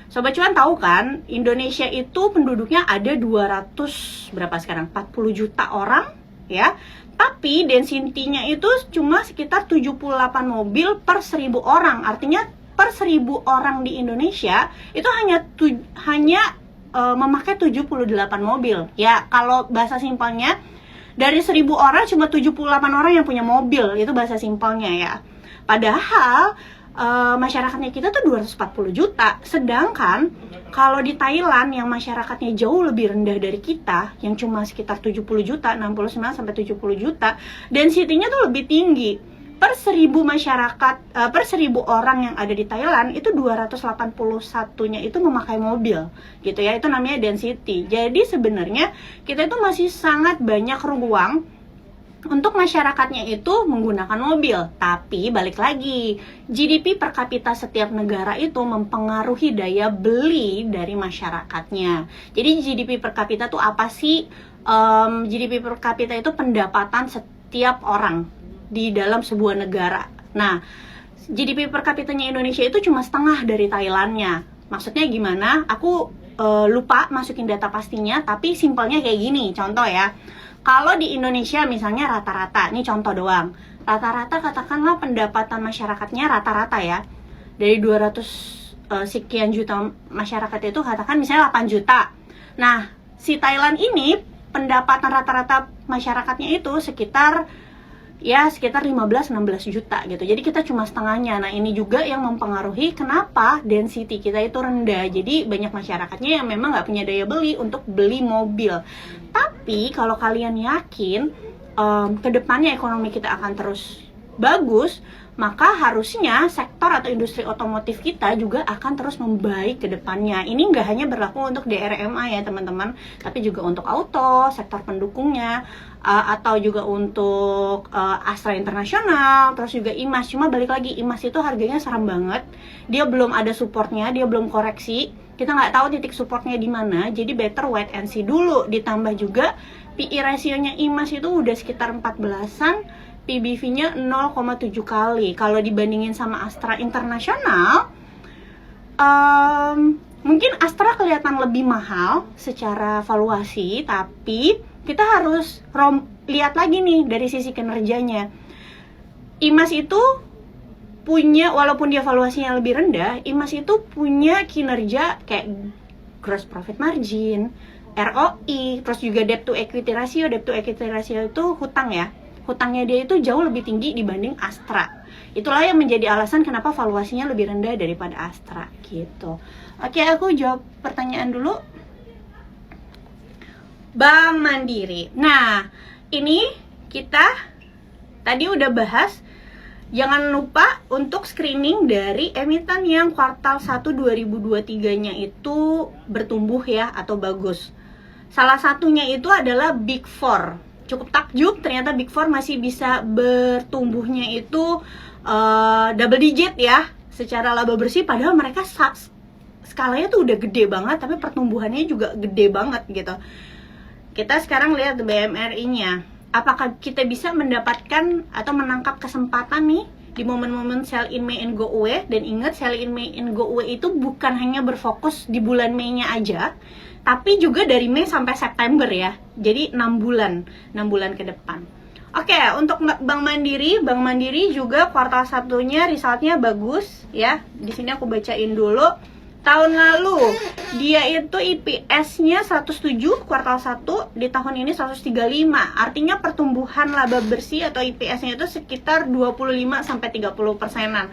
Sobat Cuan tahu kan, Indonesia itu penduduknya ada 200 berapa sekarang? 40 juta orang, ya. Tapi density-nya itu cuma sekitar 78 mobil per 1000 orang. Artinya per 1000 orang di Indonesia itu hanya memakai 78 mobil. Ya, kalau bahasa simpelnya dari 1000 orang cuma 78 orang yang punya mobil. Itu bahasa simpelnya ya. Padahal masyarakatnya kita tuh 240 juta. Sedangkan kalau di Thailand yang masyarakatnya jauh lebih rendah dari kita, yang cuma sekitar 70 juta, 69 sampai 70 juta, density-nya tuh lebih tinggi. Per 1000 masyarakat, per 1000 orang yang ada di Thailand, itu 281-nya itu memakai mobil, gitu ya. Itu namanya density. Jadi sebenarnya kita itu masih sangat banyak ruang untuk masyarakatnya itu menggunakan mobil. Tapi balik lagi, GDP per kapita setiap negara itu mempengaruhi daya beli dari masyarakatnya. Jadi GDP per kapita tuh apa sih? GDP per kapita itu pendapatan setiap orang di dalam sebuah negara. Nah, GDP per kapitanya Indonesia itu cuma setengah dari Thailandnya. Maksudnya gimana? Aku lupa masukin data pastinya, tapi simpelnya kayak gini, contoh ya. Kalau di Indonesia misalnya rata-rata, ini contoh doang, rata-rata katakanlah pendapatan masyarakatnya rata-rata ya, dari 200 sekian juta masyarakat itu katakan misalnya 8 juta. Nah, si Thailand ini pendapatan rata-rata masyarakatnya itu sekitar 15-16 juta gitu. Jadi kita cuma setengahnya. Nah, ini juga yang mempengaruhi kenapa density kita itu rendah. Jadi banyak masyarakatnya yang memang nggak punya daya beli untuk beli mobil. Tapi kalau kalian yakin kedepannya ekonomi kita akan terus bagus, maka harusnya sektor atau industri otomotif kita juga akan terus membaik ke depannya. Ini nggak hanya berlaku untuk DRMA ya teman-teman, tapi juga untuk auto, sektor pendukungnya, atau juga untuk Astra Internasional, terus juga IMAS. Cuma balik lagi, IMAS itu harganya seram banget. Dia belum ada supportnya, dia belum koreksi. Kita nggak tahu titik supportnya di mana, jadi better wait and see dulu. Ditambah juga PE rasionya IMAS itu udah sekitar 14-an, PBV-nya 0,7 kali. Kalau dibandingin sama Astra Internasional, mungkin Astra kelihatan lebih mahal secara valuasi, tapi kita harus lihat lagi nih dari sisi kinerjanya. IMAS itu punya, walaupun dia valuasinya lebih rendah, IMAS itu punya kinerja kayak gross profit margin, ROI, terus juga debt to equity ratio. Debt to equity ratio itu hutang ya. Hutangnya dia itu jauh lebih tinggi dibanding Astra. Itulah yang menjadi alasan kenapa valuasinya lebih rendah daripada Astra gitu. Oke, aku jawab pertanyaan dulu. Bank Mandiri. Nah, ini kita tadi udah bahas. Jangan lupa untuk screening dari emiten yang kuartal 1 2023-nya itu bertumbuh ya atau bagus. Salah satunya itu adalah Big Four. Cukup takjub, ternyata Big Four masih bisa bertumbuhnya itu double digit ya secara laba bersih, padahal mereka skalanya tuh udah gede banget, tapi pertumbuhannya juga gede banget gitu. Kita sekarang lihat BMRI-nya. Apakah kita bisa mendapatkan atau menangkap kesempatan nih di momen-momen sell in May and go away? Dan ingat, sell in May and go away itu bukan hanya berfokus di bulan Mei-nya aja, tapi juga dari Mei sampai September ya. Jadi 6 bulan ke depan. Oke, untuk Bank Mandiri juga kuartal satunya resultnya bagus ya. Di sini aku bacain dulu. Tahun lalu dia itu IPS-nya 107 kuartal 1, di tahun ini 135. Artinya pertumbuhan laba bersih atau IPS-nya itu sekitar 25-30%.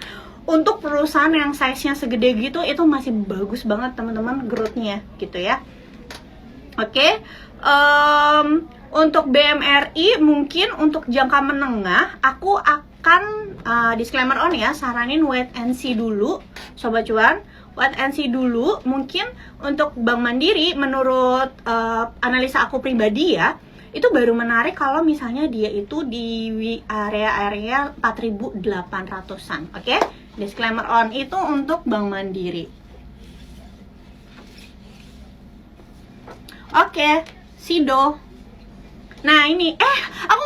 Untuk perusahaan yang size-nya segede gitu, itu masih bagus banget teman-teman growth-nya gitu ya. Oke, untuk BMRI mungkin untuk jangka menengah aku akan disclaimer on ya, saranin wait and see dulu Sobat Cuan. Wait and see dulu. Mungkin untuk Bank Mandiri menurut analisa aku pribadi ya, itu baru menarik kalau misalnya dia itu di area 4.800-an. Oke, disclaimer on itu untuk Bank Mandiri. Oke, Sido. Nah ini, aku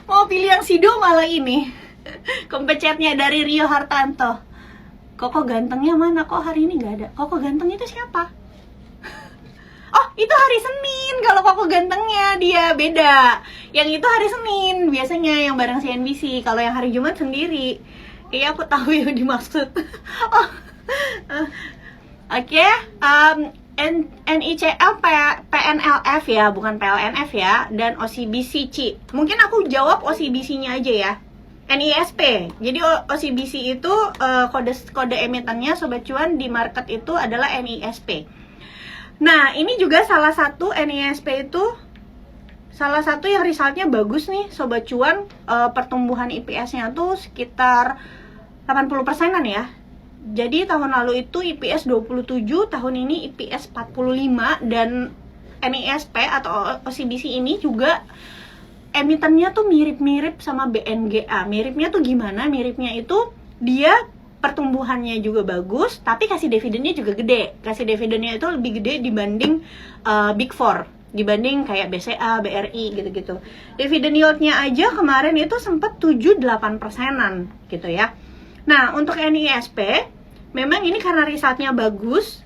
mau pilih yang Sido malah ini. Kompecetnya dari Rio Hartanto. Koko gantengnya mana? Kok hari ini nggak ada? Koko ganteng itu siapa? Oh, itu hari Senin. Kalau Koko gantengnya dia beda. Yang itu hari Senin biasanya yang bareng CNBC. Kalau yang hari Jumat sendiri. Iya, aku tahu yang dimaksud. Oh. Oke, NICL, PNLF ya, bukan PLNF ya, dan OCBC, Ci. Mungkin aku jawab OCBC-nya aja ya. NISP. Jadi OCBC itu kode emitennya Sobat Cuan di market itu adalah NISP. Nah, ini juga salah satu NISP itu salah satu yang resultnya bagus nih Sobat Cuan. Pertumbuhan IPS-nya tuh sekitar 80%-an ya. Jadi tahun lalu itu IPS 27, tahun ini IPS 45, dan NISP atau OCBC ini juga emitennya tuh mirip-mirip sama BNGA. Miripnya tuh gimana? Miripnya itu dia pertumbuhannya juga bagus, tapi kasih dividennya juga gede. Kasih dividennya itu lebih gede dibanding Big Four, dibanding kayak BCA, BRI gitu-gitu. Dividend yield-nya aja kemarin itu sempat 7-8%-an gitu ya. Nah, untuk NISP memang ini karena resultnya bagus,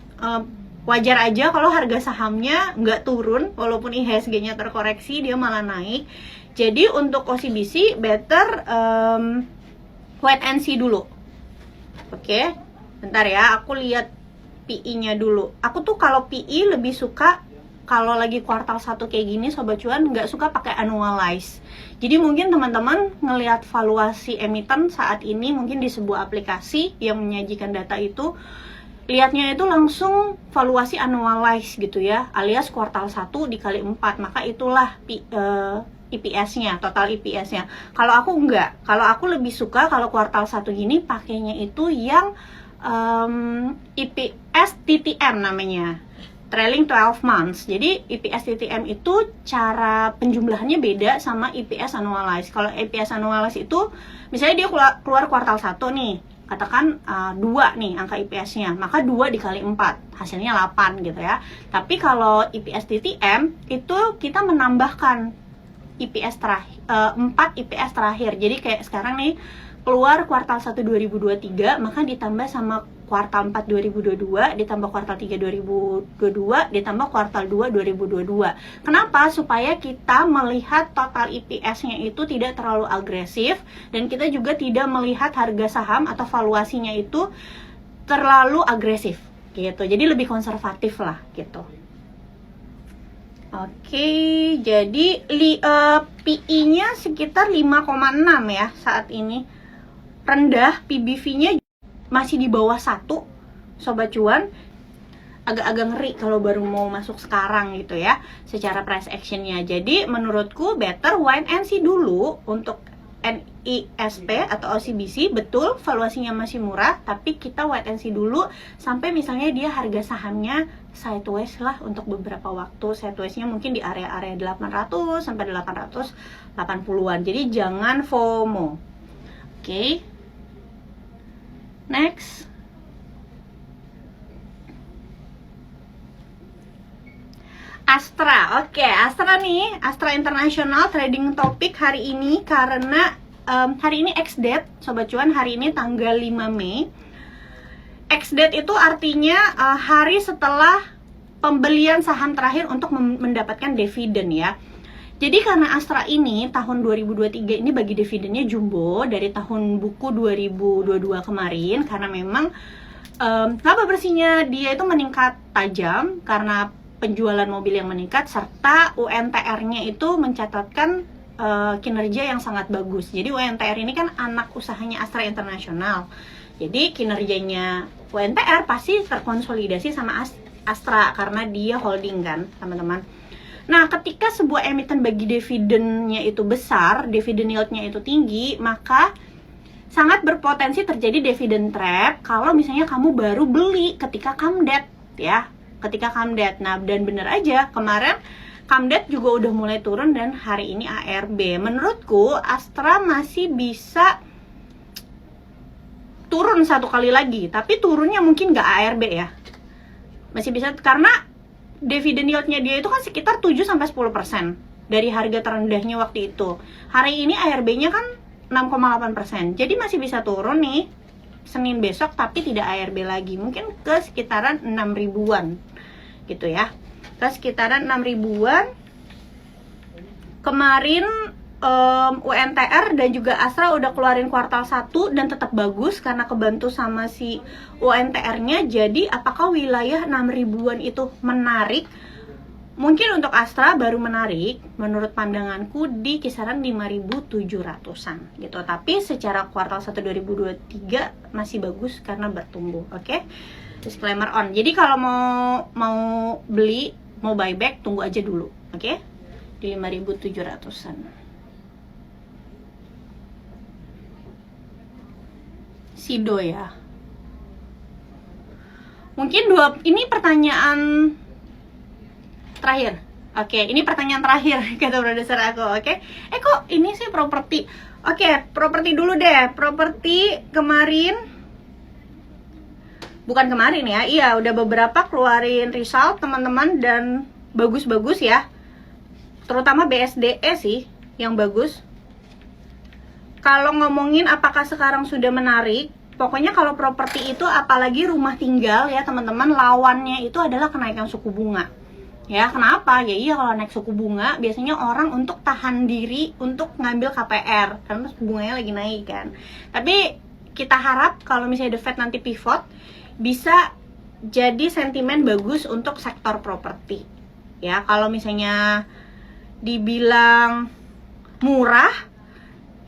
wajar aja kalau harga sahamnya nggak turun, walaupun IHSG-nya terkoreksi, dia malah naik. Jadi untuk OCBC better wait and see dulu. Oke, bentar ya, aku lihat PI-nya dulu. Aku tuh kalau PI lebih suka kalau lagi kuartal 1 kayak gini Sobat Cuan, nggak suka pakai annualize. Jadi mungkin teman-teman ngelihat valuasi emiten saat ini mungkin di sebuah aplikasi yang menyajikan data itu, lihatnya itu langsung valuasi annualize gitu ya, alias kuartal 1 dikali 4, maka itulah IPS-nya, total IPS-nya. Kalau aku enggak, kalau aku lebih suka kalau kuartal 1 gini pakainya itu yang IPS TTM namanya, trailing 12 months. Jadi IPS TTM itu cara penjumlahannya beda sama IPS annualized. Kalau IPS annualized itu misalnya dia keluar kuartal 1 nih, katakan 2 nih angka IPS-nya, maka 2 dikali 4, hasilnya 8 gitu ya. Tapi kalau IPS TTM itu kita menambahkan IPS terakhir, 4 IPS terakhir. Jadi kayak sekarang nih keluar kuartal 1 2023, maka ditambah sama kuartal 4 2022, ditambah kuartal 3 2022, ditambah kuartal 2 2022. Kenapa? Supaya kita melihat total IPS-nya itu tidak terlalu agresif, dan kita juga tidak melihat harga saham atau valuasinya itu terlalu agresif gitu. Jadi lebih konservatif lah gitu. Oke, jadi PI-nya sekitar 5,6 ya saat ini. Rendah, PBV-nya masih di bawah 1, Sobat Cuan. Agak-agak ngeri kalau baru mau masuk sekarang gitu ya, secara price action-nya. Jadi menurutku better wait and see dulu untuk NISP atau OCBC. Betul, valuasinya masih murah, tapi kita wait and see dulu sampai misalnya dia harga sahamnya sideways lah untuk beberapa waktu. Sideways-nya mungkin di area-area 800 sampai 880-an. Jadi jangan FOMO. Oke. Next. Astra. Oke, Astra nih, Astra International trading topik hari ini karena hari ini ex-date, Sobat Cuan, hari ini tanggal 5 Mei. Ex-date itu artinya hari setelah pembelian saham terakhir untuk mendapatkan dividen ya. Jadi karena Astra ini tahun 2023 ini bagi dividennya jumbo dari tahun buku 2022 kemarin, karena memang laba bersihnya dia itu meningkat tajam karena penjualan mobil yang meningkat, serta UNTR-nya itu mencatatkan kinerja yang sangat bagus. Jadi UNTR ini kan anak usahanya Astra International. Jadi kinerjanya UNTR pasti terkonsolidasi sama Astra karena dia holding kan, teman-teman. Nah, ketika sebuah emiten bagi dividennya itu besar, dividen yield-nya itu tinggi, maka sangat berpotensi terjadi dividen trap kalau misalnya kamu baru beli ketika CAMDET ya. Ketika CAMDET. Nah, dan bener aja kemarin CAMDET juga udah mulai turun dan hari ini ARB. Menurutku Astra masih bisa turun satu kali lagi, tapi turunnya mungkin nggak ARB ya. Masih bisa karena dividen yield-nya dia itu kan sekitar 7-10% dari harga terendahnya waktu itu. Hari ini ARB-nya kan 6,8%. Jadi masih bisa turun nih. Senin besok, tapi tidak ARB lagi. Mungkin ke sekitaran 6 ribuan gitu ya. Ke sekitaran 6 ribuan. Kemarin UNTR dan juga Astra udah keluarin kuartal 1 dan tetap bagus karena kebantu sama si UNTR-nya. Jadi apakah wilayah 6 ribuan itu menarik? Mungkin untuk Astra baru menarik menurut pandanganku di kisaran 5.700-an gitu. Tapi secara kuartal 1 2023 masih bagus karena bertumbuh. Oke. Disclaimer on. Jadi kalau mau beli, mau buyback, tunggu aja dulu. Oke. Di 5.700-an. Sido ya. Mungkin ini pertanyaan terakhir. Oke, ini pertanyaan terakhir kata produser aku. Oke. Kok ini sih properti? Oke, properti dulu deh. Properti kemarin, bukan kemarin ya. Iya, udah beberapa keluarin result teman-teman dan bagus-bagus ya. Terutama BSDE sih yang bagus. Kalau ngomongin apakah sekarang sudah menarik, pokoknya kalau properti itu apalagi rumah tinggal ya teman-teman, lawannya itu adalah kenaikan suku bunga. Ya, kenapa? Ya iya, kalau naik suku bunga biasanya orang untuk tahan diri untuk ngambil KPR karena suku bunganya lagi naik kan. Tapi kita harap kalau misalnya The Fed nanti pivot, bisa jadi sentimen bagus untuk sektor properti. Ya, kalau misalnya dibilang murah,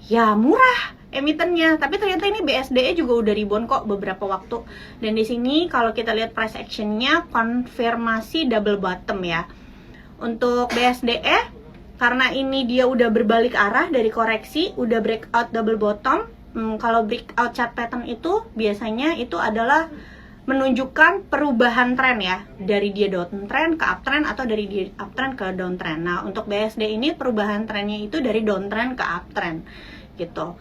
ya murah emitennya, tapi ternyata ini BSDE juga udah rebound kok beberapa waktu. Dan di sini kalau kita lihat price actionnya konfirmasi double bottom ya. Untuk BSDE karena ini dia udah berbalik arah dari koreksi, udah breakout double bottom. Kalau breakout chart pattern itu biasanya itu adalah menunjukkan perubahan tren ya, dari dia downtrend ke uptrend atau dari dia uptrend ke downtrend. Nah, untuk BSD ini perubahan trennya itu dari downtrend ke uptrend gitu.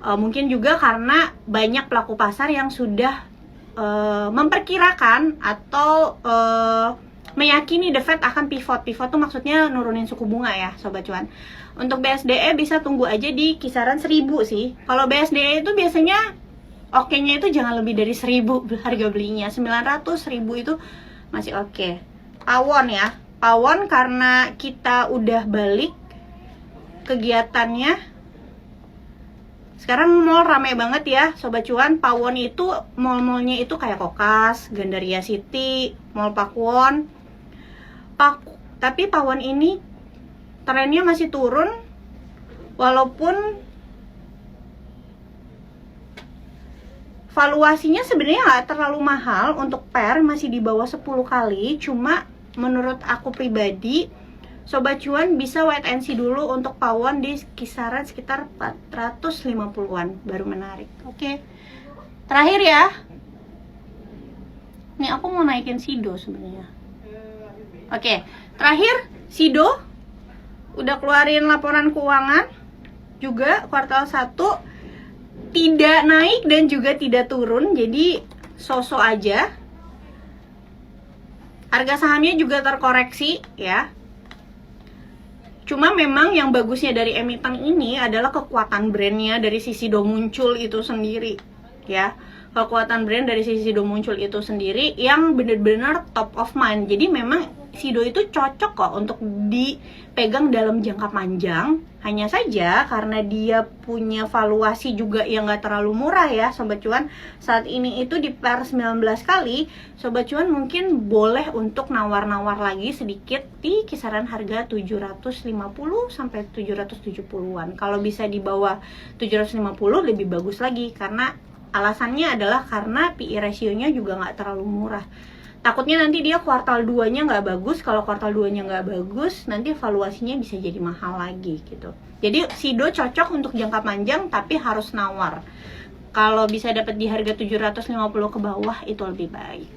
Mungkin juga karena banyak pelaku pasar yang sudah memperkirakan atau meyakini The Fed akan pivot. Pivot tuh maksudnya nurunin suku bunga ya, sobat cuan. Untuk BSDE bisa tunggu aja di kisaran 1000 sih. Kalau BSDE itu biasanya oke-nya itu jangan lebih dari 1000 harga belinya. 900, 1000 itu masih oke. Pawon ya. Pawon karena kita udah balik kegiatannya. Sekarang mall rame banget ya, sobat cuan. Pawon itu mall-mallnya itu kayak Kokas, Gandaria City, Mall Pakuwon. Tapi Pawon ini trennya masih turun walaupun valuasinya sebenarnya nggak terlalu mahal untuk PER, masih di bawah 10 kali. Cuma menurut aku pribadi, sobat cuan bisa wait and see dulu untuk Pawon di kisaran sekitar 450-an baru menarik. Oke. Terakhir ya. Nih aku mau naikin Sido sebenarnya. Oke, terakhir Sido udah keluarin laporan keuangan juga kuartal 1. Tidak naik dan juga tidak turun, jadi so-so aja. Harga sahamnya juga terkoreksi ya. Cuma memang yang bagusnya dari emiten ini adalah kekuatan brandnya dari sisi Do muncul itu sendiri ya. Kekuatan brand dari sisi Do muncul itu sendiri yang benar-benar top of mind. Jadi memang Sido itu cocok kok untuk dipegang dalam jangka panjang. Hanya saja karena dia punya valuasi juga yang gak terlalu murah ya sobat cuan. Saat ini itu di PER 19 kali, sobat cuan mungkin boleh untuk nawar-nawar lagi sedikit di kisaran harga 750 sampai 770-an. Kalau bisa di bawah 750 lebih bagus lagi, karena alasannya adalah karena PE ratio-nya juga gak terlalu murah. Takutnya nanti dia kuartal 2-nya nggak bagus. Kalau kuartal 2-nya nggak bagus, nanti valuasinya bisa jadi mahal lagi gitu. Jadi Sido cocok untuk jangka panjang, tapi harus nawar. Kalau bisa dapat di harga 750 ke bawah itu lebih baik.